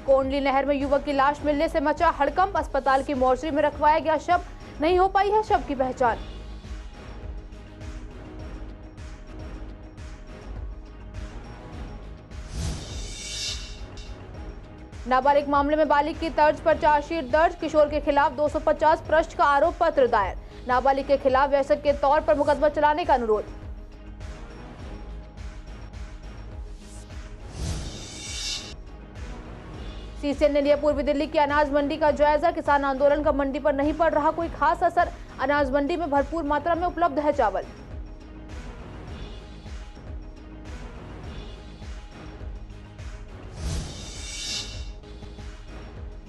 कोंडली नहर में युवक की लाश मिलने से मचा हड़कंप। अस्पताल की मोर्चरी में रखवाया गया शव, नहीं हो पाई है शव की पहचान। नाबालिग मामले में बालिग की तर्ज पर चार्जशीट दर्ज। किशोर के खिलाफ 250 पृष्ठ का आरोप पत्र दायर। नाबालिग के खिलाफ व्यसन के तौर पर मुकदमा चलाने का अनुरोध। सीसीएन ने लिया पूर्वी दिल्ली की अनाज मंडी का जायजा। किसान आंदोलन का मंडी पर नहीं पड़ रहा कोई खास असर। अनाज मंडी में भरपूर मात्रा में उपलब्ध है चावल।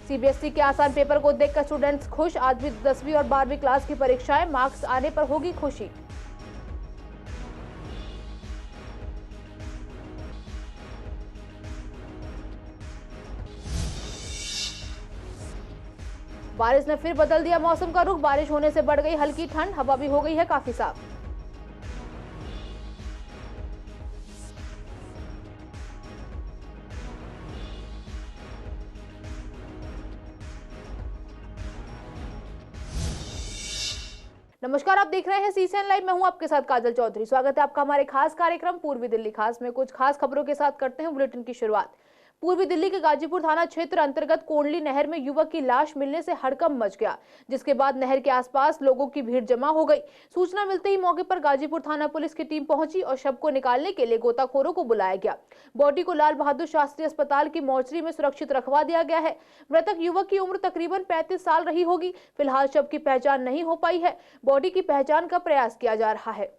सीबीएसई के आसान पेपर को देखकर स्टूडेंट्स खुश। आज भी 10वीं और 12वीं क्लास की परीक्षाएं, मार्क्स आने पर होगी खुशी। बारिश ने फिर बदल दिया मौसम का रुख। बारिश होने से बढ़ गई हल्की ठंड, हवा भी हो गई है काफी साफ। नमस्कार, आप देख रहे हैं सीसीएन लाइव। मैं हूं आपके साथ काजल चौधरी। स्वागत है आपका हमारे खास कार्यक्रम पूर्वी दिल्ली खास में। कुछ खास खबरों के साथ करते हैं बुलेटिन की शुरुआत। पूर्वी दिल्ली के गाजीपुर थाना क्षेत्र अंतर्गत कोंडली नहर में युवक की लाश मिलने से हड़कंप मच गया, जिसके बाद नहर के आसपास लोगों की भीड़ जमा हो गई। सूचना मिलते ही मौके पर गाजीपुर थाना पुलिस की टीम पहुंची और शव को निकालने के लिए गोताखोरों को बुलाया गया। बॉडी को लाल बहादुर शास्त्री अस्पताल की मोर्चरी में सुरक्षित रखवा दिया गया है। मृतक युवक की उम्र तकरीबन 35 साल रही होगी। फिलहाल शव की पहचान नहीं हो पाई है। बॉडी की पहचान का प्रयास किया जा रहा है।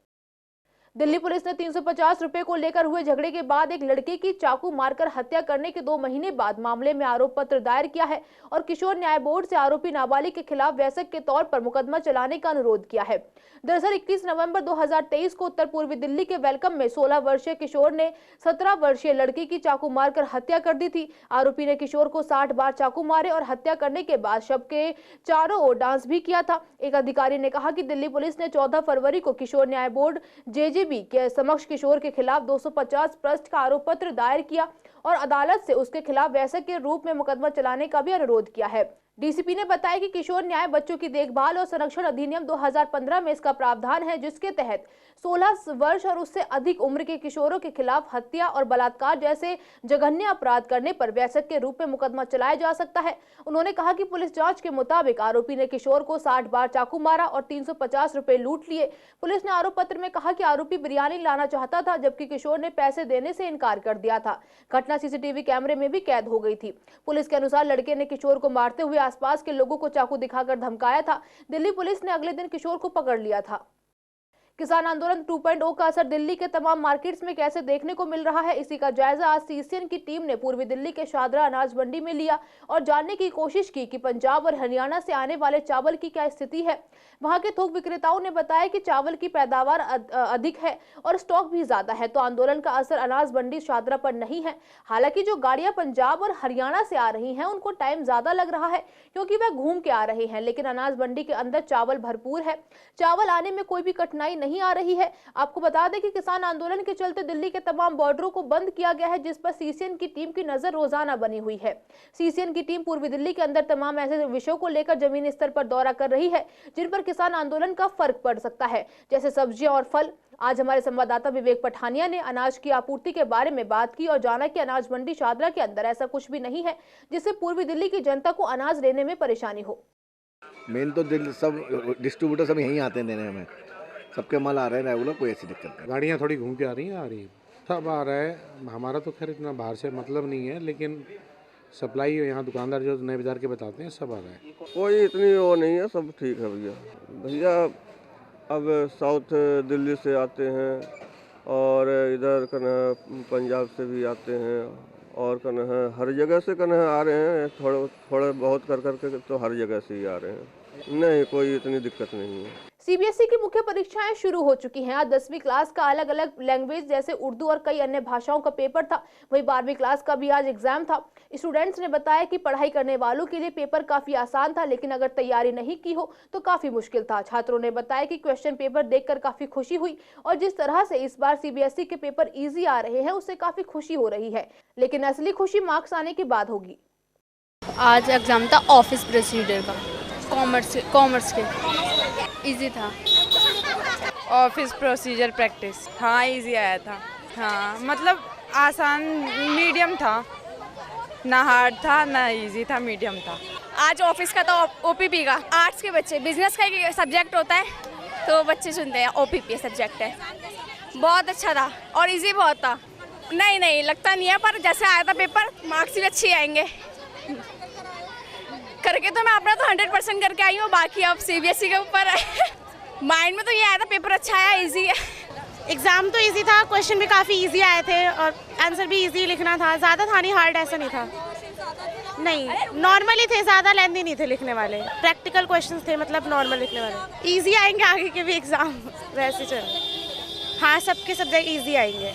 दिल्ली पुलिस ने 350 रुपए को लेकर हुए झगड़े के बाद एक लड़के की चाकू मारकर हत्या करने के 2 महीने बाद मामले में आरोप पत्र दायर किया है और किशोर न्याय बोर्ड से आरोपी नाबालिग के खिलाफ व्यसन के तौर पर मुकदमा चलाने का अनुरोध किया है। दरअसल 21 नवंबर 2023 को उत्तर पूर्वी दिल्ली के वेलकम में 16 वर्षीय किशोर ने 17 वर्षीय लड़की की चाकू मारकर हत्या कर दी थी। आरोपी ने किशोर को 60 बार चाकू मारे और हत्या करने के बाद शव के चारों ओर डांस भी किया था। एक अधिकारी ने कहा कि दिल्ली पुलिस ने 14 फरवरी को किशोर न्याय बोर्ड जेजेबी के समक्ष किशोर के खिलाफ 250 पृष्ठ का आरोप पत्र दायर किया और अदालत से उसके खिलाफ व्यसन के रूप में मुकदमा चलाने का भी अनुरोध किया है। डीसीपी ने बताया कि किशोर न्याय बच्चों की देखभाल और संरक्षण अधिनियम 2015 में इसका प्रावधान है, जिसके तहत 16 वर्ष और उससे अधिक उम्र के किशोरों के खिलाफ हत्या और बलात्कार जैसे जघन्य अपराध करने पर व्यसन के रूप में मुकदमा चलाया जा सकता है। उन्होंने कहा कि पुलिस जांच के मुताबिक आरोपी ने किशोर को 60 बार चाकू मारा और 350 रुपए लूट लिए। पुलिस ने आरोप पत्र में कहा कि आरोपी बिरयानी लाना चाहता था, जबकि किशोर ने पैसे देने से इनकार कर दिया था। घटना सीसीटीवी कैमरे में भी कैद हो गई थी। पुलिस के अनुसार लड़के ने किशोर को मारते हुए आसपास के लोगों को चाकू दिखाकर धमकाया था। दिल्ली पुलिस ने अगले दिन किशोर को पकड़ लिया था। किसान आंदोलन 2.0 का असर दिल्ली के तमाम मार्केट्स में कैसे देखने को मिल रहा है, इसी का जायजा आज सीसीएन की टीम ने पूर्वी दिल्ली के शादरा अनाज मंडी में लिया और जानने की कोशिश की कि पंजाब और हरियाणा से आने वाले चावल की क्या स्थिति है। वहां के थोक विक्रेताओं ने बताया कि चावल की पैदावार अधिक है और स्टॉक भी ज्यादा है, तो आंदोलन का असर अनाज मंडी शादरा पर नहीं है। हालांकि जो गाड़ियां पंजाब और हरियाणा से आ रही हैं उनको टाइम ज्यादा लग रहा है क्योंकि वह घूम के आ रहे हैं, लेकिन अनाज मंडी के अंदर चावल भरपूर है। चावल आने में कोई भी कठिनाई नहीं आ रही है। आपको बता दें कि किसान आंदोलन के चलते दिल्ली के तमाम बॉर्डरों को बंद किया गया है, जिस पर सीसीएन की टीम की नजर रोजाना बनी हुई है। सीसीएन की टीम पूर्वी दिल्ली के अंदर तमाम ऐसे विषयों को लेकर जमीनी स्तर पर दौरा कर रही है जिन पर किसान आंदोलन का फर्क पड़ सकता है, जैसे सब्जियां और फल। आज हमारे संवाददाता विवेक पठानिया ने अनाज की आपूर्ति के बारे में बात की और जाना कि अनाज मंडी शादरा के अंदर ऐसा कुछ भी नहीं है जिससे पूर्वी दिल्ली की जनता को अनाज लेने में परेशानी हो। मेन तो सब डिस्ट्रीब्यूटर सब यहीं आते हैं देने हमें, सबके माल आ रहे हैं रेगुलर, कोई ऐसी दिक्कत नहीं। गाड़ियाँ थोड़ी घूम के आ रही हैं, सब आ रहा है। हमारा तो खैर इतना बाहर से मतलब नहीं है, लेकिन सप्लाई यहाँ दुकानदार जो नए बाजार के बताते हैं सब आ रहा है। कोई इतनी वो नहीं है, सब ठीक है भैया। अब साउथ दिल्ली से आते हैं और इधर पंजाब से भी आते हैं और हर जगह से आ रहे हैं, थोड़े बहुत कर करके तो हर जगह से ही आ रहे हैं। नहीं, कोई इतनी दिक्कत नहीं है। सीबीएसई की मुख्य परीक्षाएं शुरू हो चुकी हैं। आज 10वीं क्लास का अलग अलग लैंग्वेज जैसे उर्दू और कई अन्य भाषाओं का पेपर था। वहीं 12वीं क्लास का भी आज एग्जाम था। स्टूडेंट्स ने बताया कि पढ़ाई करने वालों के लिए पेपर काफी आसान था, लेकिन अगर तैयारी नहीं की हो तो काफी मुश्किल था। छात्रों ने बताया कि क्वेश्चन पेपर देखकर काफी खुशी हुई और जिस तरह से इस बार सीबीएसई के पेपर ईजी आ रहे हैं उससे काफी खुशी हो रही है, लेकिन असली खुशी मार्क्स आने के बाद होगी। आज एग्ज़ाम था ऑफिस प्रोसीजर का, कॉमर्स के। इजी था। ऑफिस प्रोसीजर प्रैक्टिस, हाँ इजी आया था। हाँ मतलब आसान मीडियम था, ना हार्ड था ना इजी था, मीडियम था। आज ऑफिस का था, ओपीपी का। आर्ट्स के बच्चे, बिजनेस का एक सब्जेक्ट होता है तो बच्चे चुनते हैं, ओपीपी सब्जेक्ट है। बहुत अच्छा था और इजी बहुत था। नहीं लगता नहीं है, पर जैसे आया था पेपर मार्क्स भी अच्छे आएंगे। करके तो मैं अपना तो 100% करके आई हूँ, बाकी अब सीबीएसई के ऊपर है। माइंड में तो ये आया था पेपर अच्छा आया, इजी है। एग्ज़ाम तो इजी था, क्वेश्चन भी काफ़ी इजी आए थे और आंसर भी इजी लिखना था, ज़्यादा था नहीं, हार्ड ऐसा नहीं था। नहीं, नॉर्मली थे, ज़्यादा लेंथी नहीं थे लिखने वाले। प्रैक्टिकल क्वेश्चंस थे, मतलब नॉर्मल लिखने वाले। इजी आएंगे आगे के भी एग्ज़ाम, वैसे चल। हाँ, सबके सब्जेक्ट इजी आएंगे।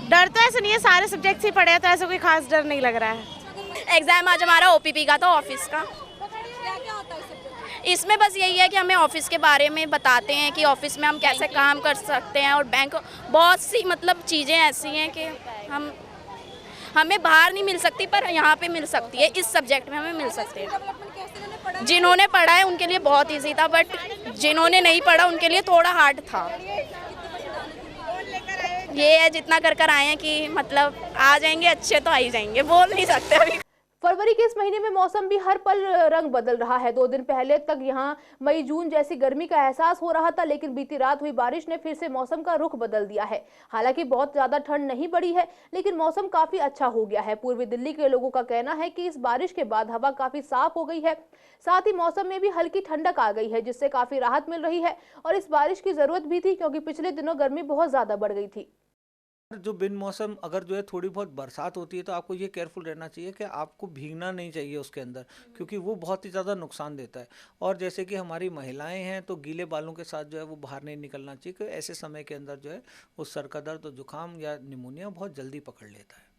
डर तो ऐसा नहीं है, सारे सब्जेक्ट्स ही पढ़े हैं तो ऐसा कोई खास डर नहीं लग रहा है। एग्जाम आज हमारा ओपीपी का था, ऑफिस का। इसमें बस यही है कि हमें ऑफिस के बारे में बताते हैं कि ऑफिस में हम कैसे काम कर सकते हैं, और बैंक बहुत सी मतलब चीज़ें ऐसी हैं कि हमें बाहर नहीं मिल सकती, पर यहाँ पे मिल सकती है। इस सब्जेक्ट में हमें मिल सकती है। जिन्होंने पढ़ा है उनके लिए बहुत ईजी था, बट जिन्होंने नहीं पढ़ा उनके लिए थोड़ा हार्ड था। ये है जितना कर आए हैं कि मतलब आ जाएंगे अच्छे तो आ ही जाएंगे, बोल नहीं सकते अभी। फरवरी के इस महीने में मौसम भी हर पल रंग बदल रहा है। 2 दिन पहले तक यहां मई जून जैसी गर्मी का एहसास हो रहा था, लेकिन बीती रात हुई बारिश ने फिर से मौसम का रुख बदल दिया है। हालांकि बहुत ज्यादा ठंड नहीं बढ़ी है, लेकिन मौसम काफी अच्छा हो गया है। पूर्वी दिल्ली के लोगों का कहना है कि इस बारिश के बाद हवा काफी साफ हो गई है, साथ ही मौसम में भी हल्की ठंडक आ गई है, जिससे काफी राहत मिल रही है। और इस बारिश की जरूरत भी थी, क्योंकि पिछले दिनों गर्मी बहुत ज्यादा बढ़ गई थी। जो बिन मौसम अगर जो है थोड़ी बहुत बरसात होती है तो आपको ये केयरफुल रहना चाहिए कि आपको भीगना नहीं चाहिए उसके अंदर, क्योंकि वो बहुत ही ज़्यादा नुकसान देता है। और जैसे कि हमारी महिलाएं हैं तो गीले बालों के साथ जो है वो बाहर नहीं निकलना चाहिए, क्योंकि ऐसे समय के अंदर जो है वो सर का दर्द, जुकाम या निमोनिया बहुत जल्दी पकड़ लेता है।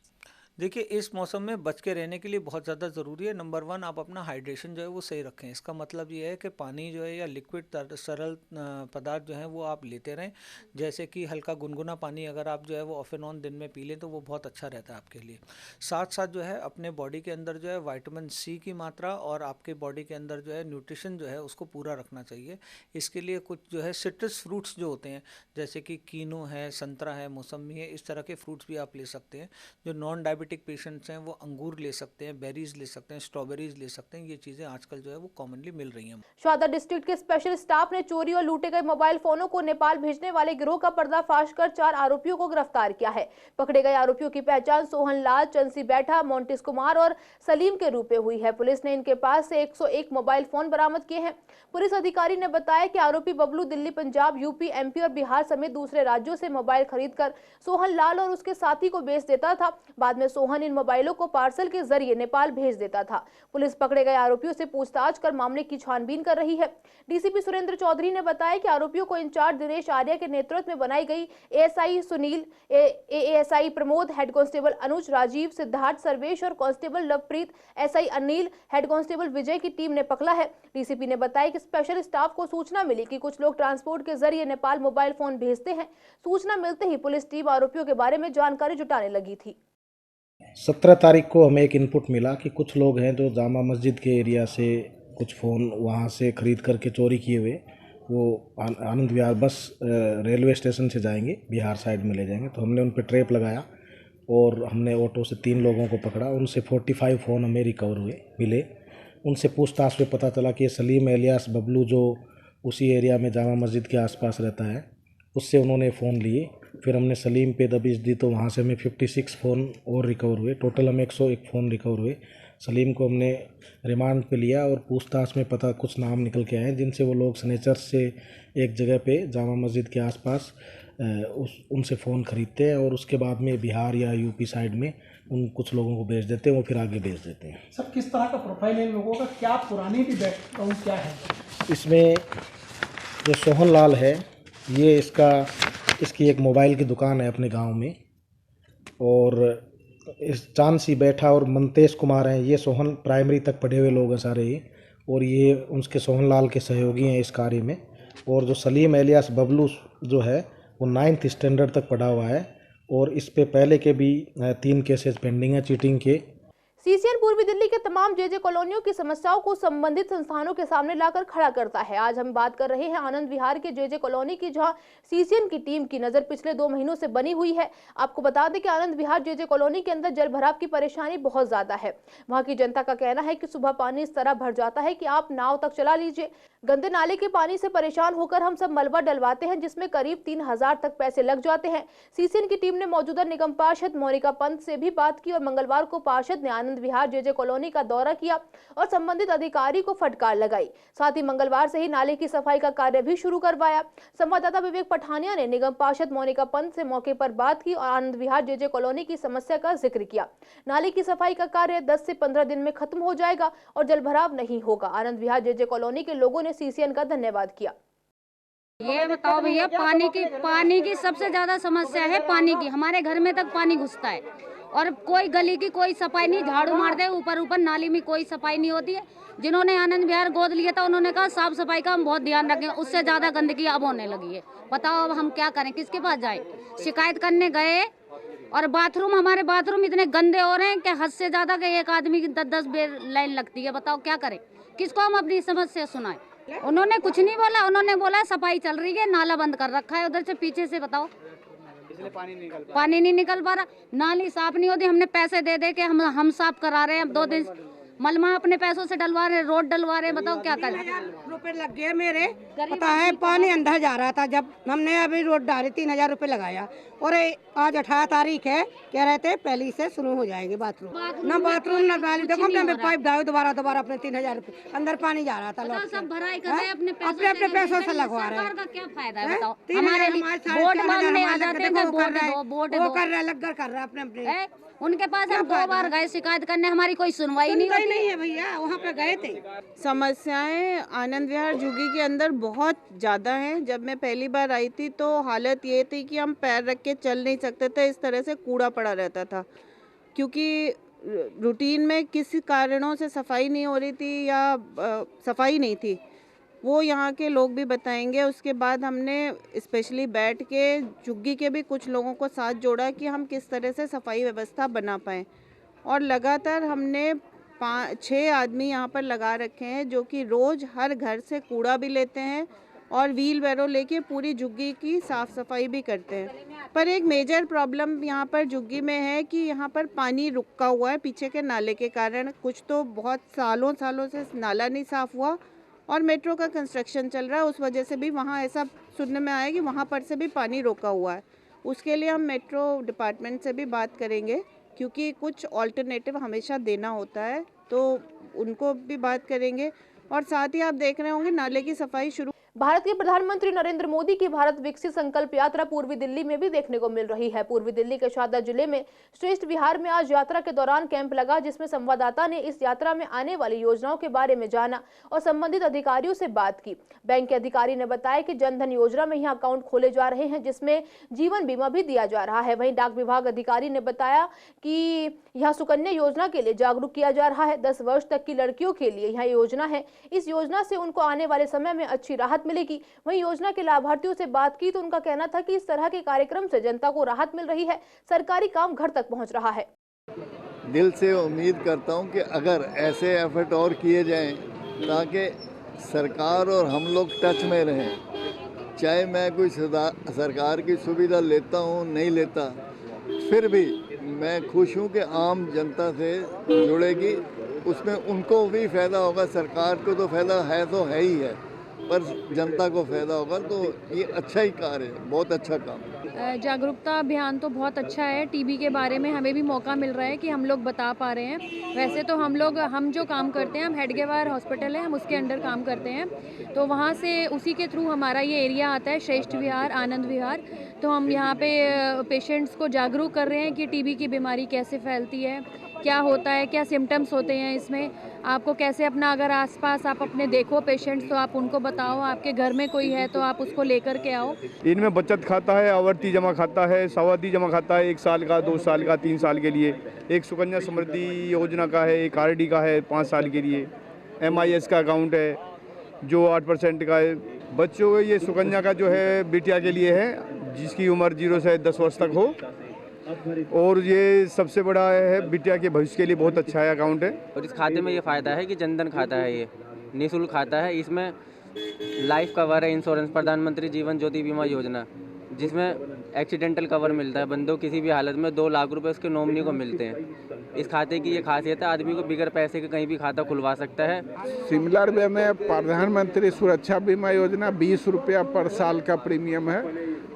देखिए, इस मौसम में बच के रहने के लिए बहुत ज़्यादा ज़रूरी है, नंबर 1 आप अपना हाइड्रेशन जो है वो सही रखें। इसका मतलब ये है कि पानी जो है या लिक्विड सरल पदार्थ जो है वो आप लेते रहें। जैसे कि हल्का गुनगुना पानी अगर आप जो है वो ऑफ एंड ऑन दिन में पी लें तो वो बहुत अच्छा रहता है आपके लिए। साथ साथ जो है अपने बॉडी के अंदर जो है विटामिन सी की मात्रा और आपके बॉडी के अंदर जो है न्यूट्रिशन जो है उसको पूरा रखना चाहिए। इसके लिए कुछ जो है सिट्रस फ्रूट्स जो होते हैं, जैसे कि कीनू है, संतरा है, मौसमी है, इस तरह के फ्रूट्स भी आप ले सकते हैं। जो नॉन डायबिटिक पेशेंट्स हैं वो अंगूर ले सकते हैं, बेरीज ले सकते हैं, स्ट्रॉबेरीज ले सकते हैं। ये चीजें आजकल जो है वो कॉमनली मिल रही हैं। शाहदा डिस्ट्रिक्ट के स्पेशल स्टाफ ने चोरी और लूटे गए मोबाइल फोनों को नेपाल भेजने वाले गिरोह का पर्दाफाश कर 4 आरोपियों को गिरफ्तार किया है। पकड़े गए आरोपियों की पहचान सोहन लाल, चंसी बैठा, मोंटिस कुमार और सलीम के रूप में हुई है। पुलिस ने इनके पास से 101 मोबाइल फोन बरामद किए हैं। पुलिस अधिकारी ने बताया कि आरोपी बबलू दिल्ली, पंजाब, यूपी, एमपी और बिहार समेत दूसरे राज्यों से मोबाइल खरीदकर सोहन लाल और उसके साथी को बेच देता था। बाद में सोहन इन मोबाइलों को पार्सल के जरिए नेपाल भेज देता था। पुलिस पकड़े गए आरोपियों से पूछताछ कर मामले की छानबीन कर रही है। डीसीपी सुरेंद्र चौधरी ने बताया कि आरोपियों को इंचार्ज दिनेश आर्य के नेतृत्व में बनाई गई ASI Sunil, ASI Pramod, head constable Anuj, Rajeev, Siddharth, Sarvesh और constable Lovepreet, SI Anil, head constable Vijay की टीम ने पकड़ा है। डीसीपी ने बताया कि स्पेशल स्टाफ को सूचना मिली कि कुछ लोग ट्रांसपोर्ट के जरिए नेपाल मोबाइल फोन भेजते हैं। सूचना मिलते ही पुलिस टीम आरोपियों के बारे में जानकारी जुटाने लगी थी। 17 तारीख को हमें एक इनपुट मिला कि कुछ लोग हैं जो जामा मस्जिद के एरिया से कुछ फ़ोन वहाँ से ख़रीद करके चोरी किए हुए वो आनंद विहार बस रेलवे स्टेशन से जाएंगे, बिहार साइड में ले जाएंगे। तो हमने उन पर ट्रैप लगाया और हमने ऑटो से 3 लोगों को पकड़ा। उनसे 45 फ़ोन हमें रिकवर हुए मिले। उनसे पूछताछ में पता चला कि ये सलीम एलियास बबलू जो उसी एरिया में जामा मस्जिद के आसपास रहता है, उससे उन्होंने फ़ोन लिए। फिर हमने सलीम पे दबिश दी तो वहाँ से हमें 56 फ़ोन और रिकवर हुए। टोटल हमें 101 फ़ोन रिकवर हुए। सलीम को हमने रिमांड पे लिया और पूछताछ में पता कुछ नाम निकल के आए जिनसे वो लोग सनेचर से एक जगह पे जामा मस्जिद के आसपास उनसे फ़ोन ख़रीदते हैं और उसके बाद में बिहार या यूपी साइड में उन कुछ लोगों को भेज देते हैं, वो फिर आगे भेज देते हैं। सर, किस तरह का प्रोफाइल है इन लोगों का, क्या पुरानी भी बैकग्राउंड क्या है? इसमें जो सोहन लाल है ये इसकी एक मोबाइल की दुकान है अपने गांव में, और इस चांसी बैठा और मंतेश कुमार हैं, ये सोहन प्राइमरी तक पढ़े हुए लोग हैं सारे ही, और ये उसके सोहन लाल के सहयोगी हैं इस कार्य में। और जो सलीम एलियास बबलू जो है वो 9th स्टैंडर्ड तक पढ़ा हुआ है और इस पे पहले के भी 3 केसेस पेंडिंग है चीटिंग के। सीसीएन पूर्वी दिल्ली के तमाम जेजे कॉलोनियों की समस्याओं को संबंधित संस्थानों के सामने लाकर खड़ा करता है। आज हम बात कर रहे हैं आनंद विहार के जेजे कॉलोनी की, जहां सीसीएन की टीम की नजर पिछले 2 महीनों से बनी हुई है। आपको बता दें कि आनंद विहार जेजे कॉलोनी के अंदर जल भराव की परेशानी बहुत ज्यादा है। वहां की जनता का कहना है कि सुबह पानी इस तरह भर जाता है कि आप नाव तक चला लीजिए। गंदे नाले के पानी से परेशान होकर हम सब मलबा डलवाते हैं, जिसमें करीब 3000 तक पैसे लग जाते हैं। सीसीएन की टीम ने मौजूदा निगम पार्षद मोनिका पंत से भी बात की और मंगलवार को पार्षद ने आनंद विहार जेजे कॉलोनी का दौरा किया और संबंधित अधिकारी को फटकार लगाई। साथ ही मंगलवार से ही नाले की सफाई का कार्य भी शुरू करवाया। संवाददाता विवेक पठानिया ने निगम पार्षद मोनिका पंत से मौके पर बात की और आनंद विहार जेजे कॉलोनी की समस्या का जिक्र किया। नाले की सफाई का कार्य 10 से 15 दिन में खत्म हो जाएगा और जलभराव नहीं होगा। आनंद विहार जेजे कॉलोनी के लोगों ने सीसीएन का धन्यवाद किया। ये बताओ भैया, पानी की सबसे ज्यादा समस्या है। पानी की हमारे घर में तक पानी घुसता है और कोई गली की कोई सफाई नहीं, झाड़ू मार दे ऊपर नाली में कोई सफाई नहीं होती है। जिन्होंने आनंद विहार गोद लिया था उन्होंने कहा साफ सफाई का हम बहुत ध्यान रखें, उससे ज्यादा गंदगी अब होने लगी है। बताओ अब हम क्या करें, किसके पास जाएं? शिकायत करने गए और हमारे बाथरूम इतने गंदे हो रहे हैं कि हद से ज्यादा कि एक आदमी की 10-10 बेर लाइन लगती है। बताओ क्या करें, किसको हम अपनी समस्या सुनाएं? उन्होंने कुछ नहीं बोला, उन्होंने बोला सफाई चल रही है, नाला बंद कर रखा है उधर से पीछे से। बताओ पानी नहीं निकल पा रहा, नाली साफ नहीं होती। हमने पैसे दे दे के हम साफ करा रहे हैं। 2 दिन मलमा अपने पैसों से डलवा रहे हैं, रोड डलवा रहे हैं। बताओ क्या करें? रुपए लग गए मेरे, पता है पानी अंदर जा रहा था। जब हमने अभी रोड डाली 3000 रुपए लगाया और आज 18 तारीख है, कह रहे थे पहली से शुरू हो जाएंगे बाथरूम ना डाली। देखो हमने पाइप डाली दोबारा अपने 3000 रुपए अंदर पानी जा रहा था। सब भराई कर रहे हैं अपने पैसों से लगवा रहे हैं। क्या फायदा है बताओ? हमारे बोर्ड मांगने आ जाते हैं, बोर्ड कर रहा है, लग कर रहा है अपने। उनके पास हम 2 बार गए शिकायत करने, हमारी कोई सुनवाई नहीं है भैया। वहाँ पे गए थे। समस्याएं आनंद विहार झुग्गी के अंदर बहुत ज़्यादा हैं। जब मैं पहली बार आई थी तो हालत ये थी कि हम पैर रख के चल नहीं सकते थे, इस तरह से कूड़ा पड़ा रहता था, क्योंकि रूटीन में किसी कारणों से सफाई नहीं हो रही थी या सफाई नहीं थी। वो यहाँ के लोग भी बताएंगे। उसके बाद हमने स्पेशली बैठ के झुग्गी के भी कुछ लोगों को साथ जोड़ा कि हम किस तरह से सफाई व्यवस्था बना पाएँ, और लगातार हमने 5-6 आदमी यहाँ पर लगा रखे हैं जो कि रोज़ हर घर से कूड़ा भी लेते हैं और व्हील बैरो लेके पूरी झुग्गी की साफ़ सफाई भी करते हैं। पर एक मेजर प्रॉब्लम यहाँ पर झुग्गी में है कि यहाँ पर पानी रुका हुआ है पीछे के नाले के कारण। कुछ तो बहुत सालों से नाला नहीं साफ़ हुआ और मेट्रो का कंस्ट्रक्शन चल रहा है, उस वजह से भी वहाँ ऐसा सुनने में आया कि वहाँ पर से भी पानी रोका हुआ है। उसके लिए हम मेट्रो डिपार्टमेंट से भी बात करेंगे, क्योंकि कुछ ऑल्टरनेटिव हमेशा देना होता है, तो उनको भी बात करेंगे। और साथ ही आप देख रहे होंगे नाले की सफाई शुरू। भारत के प्रधानमंत्री नरेंद्र मोदी की भारत विकसित संकल्प यात्रा पूर्वी दिल्ली में भी देखने को मिल रही है। पूर्वी दिल्ली के शारदा जिले में श्रेष्ठ विहार में आज यात्रा के दौरान कैंप लगा, जिसमें संवाददाता ने इस यात्रा में आने वाली योजनाओं के बारे में जाना और संबंधित अधिकारियों से बात की। बैंक के अधिकारी ने बताया कि जनधन योजना में यहाँ अकाउंट खोले जा रहे हैं, जिसमें जीवन बीमा भी दिया जा रहा है। वहीं डाक विभाग अधिकारी ने बताया कि यहाँ सुकन्या योजना के लिए जागरूक किया जा रहा है। 10 वर्ष तक की लड़कियों के लिए यह योजना है। इस योजना से उनको आने वाले समय में अच्छी राहत मिलेगी। वहीं योजना के लाभार्थियों से बात की तो उनका कहना था कि इस तरह के कार्यक्रम से जनता को राहत मिल रही है, सरकारी काम घर तक पहुंच रहा है। दिल से उम्मीद करता हूं कि अगर ऐसे एफर्ट और किए जाएं ताकि सरकार और हम लोग टच में रहें। चाहे मैं कोई सरकार की सुविधा लेता हूं नहीं लेता, फिर भी मैं खुश हूं कि आम जनता से जुड़ेगी, उसमें उनको भी फ़ायदा होगा। सरकार को तो फ़ायदा है तो है ही है, पर जनता को फ़ायदा होगा, तो ये अच्छा ही कार्य है, बहुत अच्छा काम। जागरूकता अभियान तो बहुत अच्छा है। टीबी के बारे में हमें भी मौका मिल रहा है कि हम लोग बता पा रहे हैं। वैसे तो हम जो काम करते हैं, हम हेडगेवार हॉस्पिटल है, हम उसके अंडर काम करते हैं, तो वहाँ से उसी के थ्रू हमारा ये एरिया आता है, श्रेष्ठ विहार, आनंद विहार। तो हम यहाँ पे पेशेंट्स को जागरूक कर रहे हैं कि टीबी की बीमारी कैसे फैलती है, क्या होता है, क्या सिम्टम्स होते हैं इसमें, आपको कैसे अपना, अगर आसपास आप अपने देखो पेशेंट्स तो आप उनको बताओ, आपके घर में कोई है तो आप उसको लेकर के आओ। इनमें बचत खाता है, आवर्ती जमा खाता है, सावधि जमा खाता है, 1 साल का, 2 साल का, 3 साल के लिए। एक सुकन्या समृद्धि योजना का है, एक RD का है 5 साल के लिए। MIS का अकाउंट है जो 8% का है। बच्चों को ये सुकन्या का जो है बिटिया के लिए है, जिसकी उम्र 0 से 10 वर्ष तक हो, और ये सबसे बड़ा है, बिटिया के भविष्य के लिए बहुत अच्छा है अकाउंट है। और इस खाते में ये फ़ायदा है कि जनधन खाता है, ये निःशुल्क खाता है। इसमें लाइफ कवर है, इंश्योरेंस, प्रधानमंत्री जीवन ज्योति बीमा योजना, जिसमें एक्सीडेंटल कवर मिलता है। बंदों किसी भी हालत में 2 लाख रुपए उसके नॉमिनी को मिलते हैं। इस खाते की ये खासियत है, आदमी को बिगर पैसे के कहीं भी खाता खुलवा सकता है। सिमिलर वे में प्रधानमंत्री सुरक्षा बीमा योजना 20 रुपया पर साल का प्रीमियम है।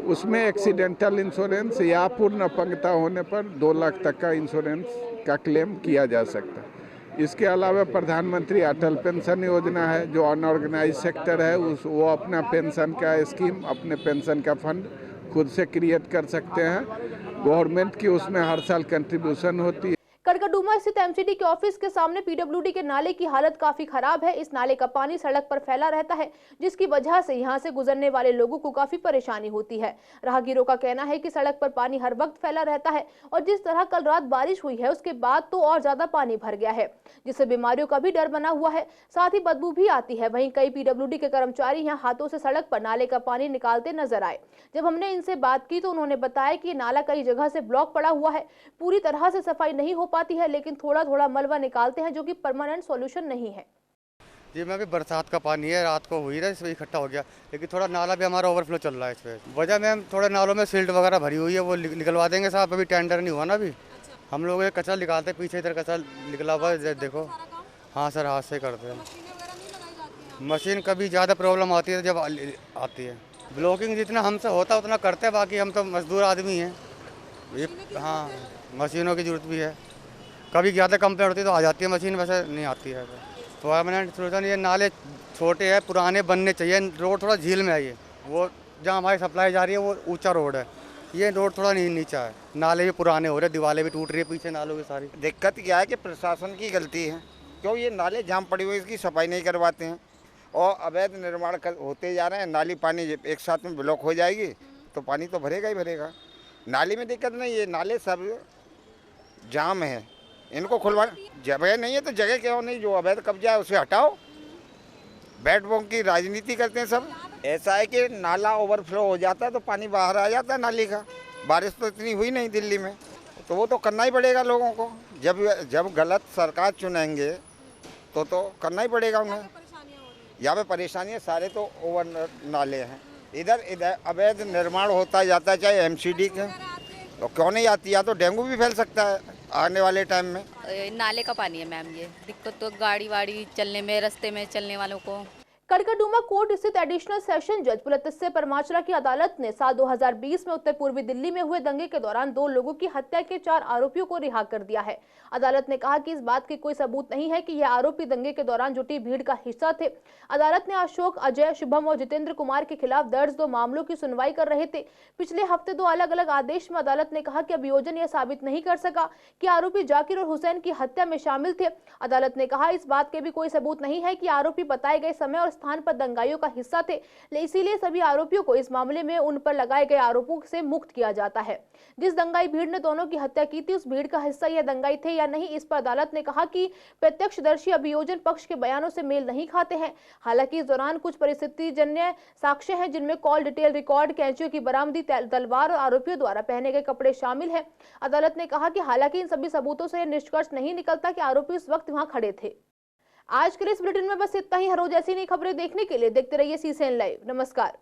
उसमें एक्सीडेंटल इंश्योरेंस या पूर्ण अपंगता होने पर 2 लाख तक का इंश्योरेंस का क्लेम किया जा सकता है। इसके अलावा प्रधानमंत्री अटल पेंशन योजना है, जो अनऑर्गेनाइज सेक्टर है वो अपना पेंशन का स्कीम, अपने पेंशन का फंड खुद से क्रिएट कर सकते हैं। गवर्नमेंट की उसमें हर साल कंट्रीब्यूशन होती है। कड़कड़डूमा स्थित एमसीडी के ऑफिस के सामने पीडब्ल्यूडी के नाले की हालत काफी खराब है। इस नाले का पानी सड़क पर फैला रहता है, जिसकी वजह से यहां से गुजरने वाले लोगों को काफी परेशानी होती है। राहगीरों का कहना है कि सड़क पर पानी हर वक्त फैला रहता है और जिस तरह कल रात बारिश हुई है उसके बाद तो और ज्यादा पानी भर गया है, जिससे बीमारियों का भी डर बना हुआ है। साथ ही बदबू भी आती है। वहीं कई पीडब्ल्यूडी के कर्मचारी यहाँ हाथों से सड़क पर नाले का पानी निकालते नजर आए। जब हमने इनसे बात की तो उन्होंने बताया कि नाला कई जगह से ब्लॉक पड़ा हुआ है, पूरी तरह से सफाई नहीं हो पाती है, लेकिन थोड़ा थोड़ा मलबा निकालते हैं, जो कि परमानेंट सॉल्यूशन नहीं है। जी मैं भी बरसात का पानी है, रात को हुई ना, इसमें इकट्ठा हो गया, लेकिन थोड़ा नाला भी हमारा ओवरफ्लो चल रहा है। इस पर वजह में थोड़े नालों में सिल्ट वगैरह भरी हुई है, वो निकलवा देंगे साहब। अभी टेंडर नहीं हुआ ना अभी। हम लोग ये कचरा निकालते, पीछे इधर कचरा निकला हुआ है, देखो। हाँ सर, हाथ से करते हैं। मशीन कभी ज़्यादा प्रॉब्लम आती है जब आती है। ब्लॉकिंग जितना हमसे होता है उतना करते हैं, बाकी हम तो मजदूर आदमी हैं। हाँ, मशीनों की जरूरत भी है। कभी ज़्यादा कंप्लेंट होती है तो आ जाती है मशीन, वैसे नहीं आती है। परमानेंट सोल्यूशन ये नाले छोटे हैं, पुराने बनने चाहिए। रोड थोड़ा झील में है, ये वो जहाँ हमारी सप्लाई जा रही है वो ऊंचा रोड है, ये रोड थोड़ा नीचा है। नाले भी पुराने हो रहे, दीवारें भी टूट रही है पीछे नालों की सारी। दिक्कत क्या है कि प्रशासन की गलती है, क्यों ये नाले जाम पड़ी हुई, इसकी सफाई नहीं करवाते हैं और अवैध निर्माण होते जा रहे हैं। नाली पानी एक साथ में ब्लॉक हो जाएगी तो पानी तो भरेगा ही भरेगा। नाली में दिक्कत नहीं है, नाले सब जाम है, इनको खुलवा। जगह नहीं है तो जगह क्यों नहीं, जो अवैध कब्जा है उसे हटाओ। बैट बॉल की राजनीति करते हैं सब। ऐसा है कि नाला ओवरफ्लो हो जाता है तो पानी बाहर आ जाता है नाली का। बारिश तो इतनी हुई नहीं दिल्ली में, तो वो तो करना ही पड़ेगा लोगों को। जब गलत सरकार चुनेंगे तो करना ही पड़ेगा उन्हें। यहाँ पे परेशानी है, सारे तो ओवर नाले हैं। इधर अवैध निर्माण होता जाता है, चाहे एमसीडी के, तो क्यों नहीं आती। या तो डेंगू भी फैल सकता है आने वाले टाइम में। नाले का पानी है मैम, ये दिक्कत तो गाड़ी वाड़ी चलने में, रास्ते में चलने वालों को। कड़कड़डूमा कोर्ट स्थित एडिशनल सेशन जज पुलत्स्य परमाचरा की अदालत ने साल 2020 में उत्तर पूर्वी दिल्ली में हुए दंगे के दौरान 2 लोगों की हत्या के 4 आरोपियों को रिहा कर दिया है। अदालत ने कहा कि इस बात की कोई सबूत नहीं है कि यह आरोपी दंगे के दौरान जुटी भीड़ का हिस्सा थे। अदालत ने अशोक, अजय, शुभम और जितेंद्र कुमार के खिलाफ दर्ज 2 मामलों की सुनवाई कर रहे थे। पिछले हफ्ते 2 अलग अलग आदेश में अदालत ने कहा कि अभियोजन यह साबित नहीं कर सका कि आरोपी जाकिर और हुसैन की हत्या में शामिल थे। अदालत ने कहा इस बात के भी कोई सबूत नहीं है कि आरोपी बताए गए समय और स्थान पर दंगाइयों का हिस्सा थे, इसीलिए सभी आरोपियों को इस मामले में उन पर लगाए गए आरोपों से मुक्त किया जाता है। जिस दंगाई भीड़ ने दोनों की हत्या की थी, उस भीड़ का हिस्सा यह दंगाई थे या नहीं, इस पर अदालत ने कहा कि प्रत्यक्षदर्शी अभियोजन पक्ष के बयानों से मेल नहीं खाते हैं। हालांकि इस दौरान कुछ परिस्थितिजन्य साक्ष्य हैं, जिनमें कॉल डिटेल रिकॉर्ड, कैंचियों की बरामदी, तलवार और आरोपियों द्वारा पहने गए कपड़े शामिल हैं। अदालत ने कहा कि हालांकि इन सभी सबूतों से निष्कर्ष नहीं निकलता कि आरोपी उस वक्त वहां खड़े थे। आज के इस बुलेटिन में बस इतना ही। हर रोज ऐसी नई खबरें देखने के लिए देखते रहिए सीसीएन लाइव। नमस्कार।